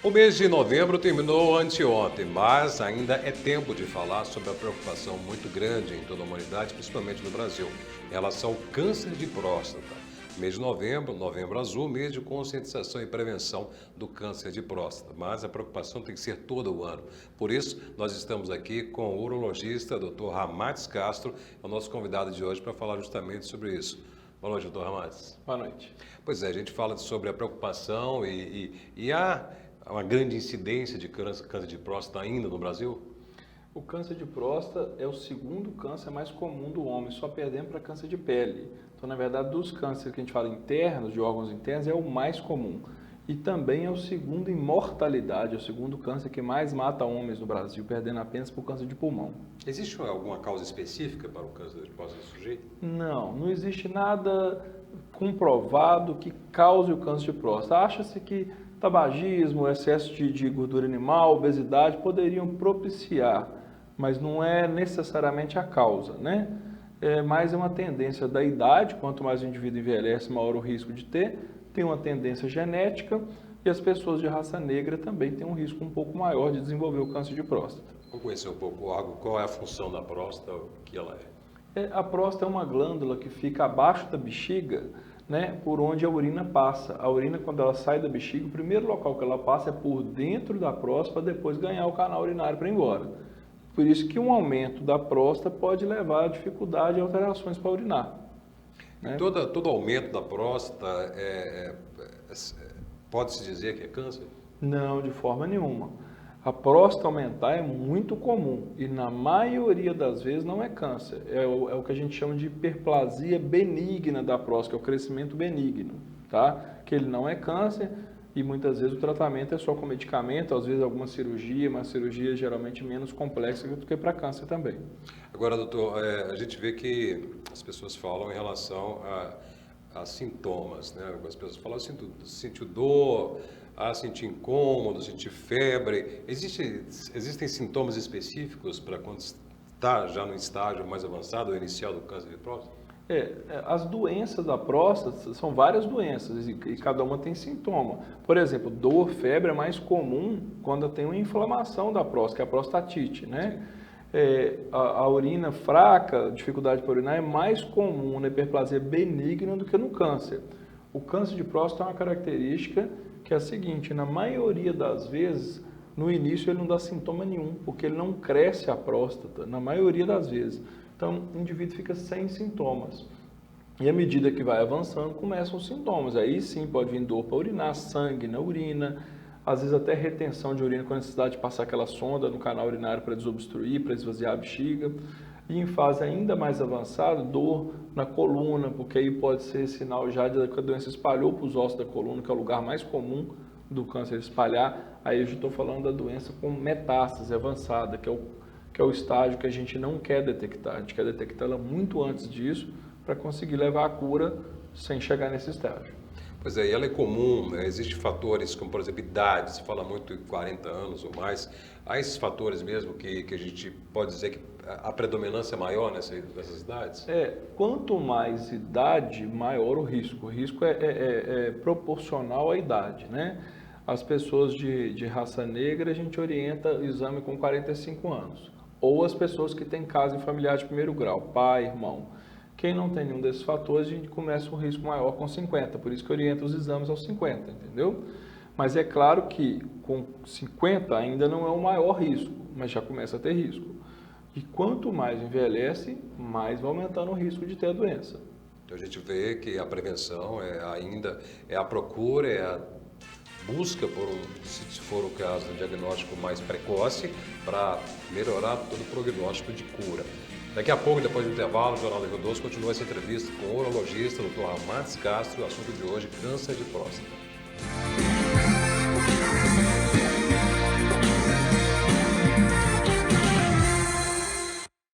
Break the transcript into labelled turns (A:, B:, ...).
A: O mês de novembro terminou anteontem, mas ainda é tempo de falar sobre a preocupação muito grande em toda a humanidade, principalmente no Brasil, em relação ao câncer de próstata. Mês de novembro, Novembro Azul, mês de conscientização e prevenção do câncer de próstata. Mas a preocupação tem que ser todo o ano. Por isso, nós estamos aqui com o urologista, Dr. Ramades Castro, é o nosso convidado de hoje para falar justamente sobre isso. Boa noite, doutor Ramades.
B: Boa noite.
A: Pois é, a gente fala sobre a preocupação e há uma grande incidência de câncer de próstata ainda no Brasil?
B: O câncer de próstata é o segundo câncer mais comum do homem, só perdendo para câncer de pele. Então, na verdade, dos cânceres que a gente fala internos, de órgãos internos, é o mais comum. E também é o segundo em mortalidade, é o segundo câncer que mais mata homens no Brasil, perdendo apenas por câncer de pulmão.
A: Existe alguma causa específica para o câncer de próstata do sujeito?
B: Não existe nada comprovado que cause o câncer de próstata. Acha-se que tabagismo, excesso de gordura animal, obesidade poderiam propiciar, mas não é necessariamente a causa, né? É mais uma tendência da idade, quanto mais o indivíduo envelhece, maior o risco de ter, tem uma tendência genética e as pessoas de raça negra também têm um risco um pouco maior de desenvolver o câncer de próstata.
A: Vamos conhecer um pouco o órgão, qual é a função da próstata, o que ela é?
B: A próstata é uma glândula que fica abaixo da bexiga, né, por onde a urina passa. A urina, quando ela sai da bexiga, o primeiro local que ela passa é por dentro da próstata, para depois ganhar o canal urinário para ir embora. Por isso que um aumento da próstata pode levar a dificuldade e alterações para urinar. Né?
A: Todo aumento da próstata pode-se dizer que é câncer?
B: Não, de forma nenhuma. A próstata aumentar é muito comum e na maioria das vezes não é câncer. É o que a gente chama de hiperplasia benigna da próstata, que é o crescimento benigno, tá? Que ele não é câncer e muitas vezes o tratamento é só com medicamento, às vezes alguma cirurgia, mas cirurgia geralmente menos complexa do que para câncer também.
A: Agora, doutor, a gente vê que as pessoas falam em relação a sintomas, né? Algumas pessoas falam, sinto dor, sentir incômodo, sentir febre. Existem sintomas específicos para quando está já no estágio mais avançado ou inicial do câncer de próstata?
B: As doenças da próstata são várias doenças e cada uma tem sintoma. Por exemplo, dor, febre é mais comum quando tem uma inflamação da próstata, que é a prostatite, né? A urina fraca, dificuldade para urinar, é mais comum na hiperplasia benigna do que no câncer. O câncer de próstata é uma característica que é a seguinte, na maioria das vezes, no início ele não dá sintoma nenhum, porque ele não cresce a próstata, na maioria das vezes. Então, o indivíduo fica sem sintomas. E à medida que vai avançando, começam os sintomas. Aí sim pode vir dor para urinar, sangue na urina, às vezes até retenção de urina com a necessidade de passar aquela sonda no canal urinário para desobstruir, para esvaziar a bexiga. E em fase ainda mais avançada, dor na coluna, porque aí pode ser sinal já de que a doença espalhou para os ossos da coluna, que é o lugar mais comum do câncer espalhar. Aí eu já estou falando da doença com metástase avançada, que é o estágio que a gente não quer detectar. A gente quer detectar ela muito antes disso para conseguir levar a cura sem chegar nesse estágio.
A: Pois é, e ela é comum, né? Existem fatores como, por exemplo, idade, se fala muito em 40 anos ou mais. Há esses fatores mesmo que a gente pode dizer que a predominância é maior nessas idades?
B: Quanto mais idade, maior o risco. O risco é proporcional à idade, né? As pessoas de raça negra, a gente orienta o exame com 45 anos. Ou as pessoas que têm caso em familiar de primeiro grau, pai, irmão. Quem não tem nenhum desses fatores, a gente começa um risco maior com 50, por isso que orienta os exames aos 50, entendeu? Mas é claro que com 50 ainda não é o maior risco, mas já começa a ter risco. E quanto mais envelhece, mais vai aumentando o risco de ter a doença.
A: Então a gente vê que a prevenção ainda é a procura, é a busca por se for o caso, um diagnóstico mais precoce para melhorar todo o prognóstico de cura. Daqui a pouco, depois do intervalo, o Jornal da Rio Doce continua essa entrevista com o urologista, Dr. Ramades Castro, o assunto de hoje, câncer de próstata.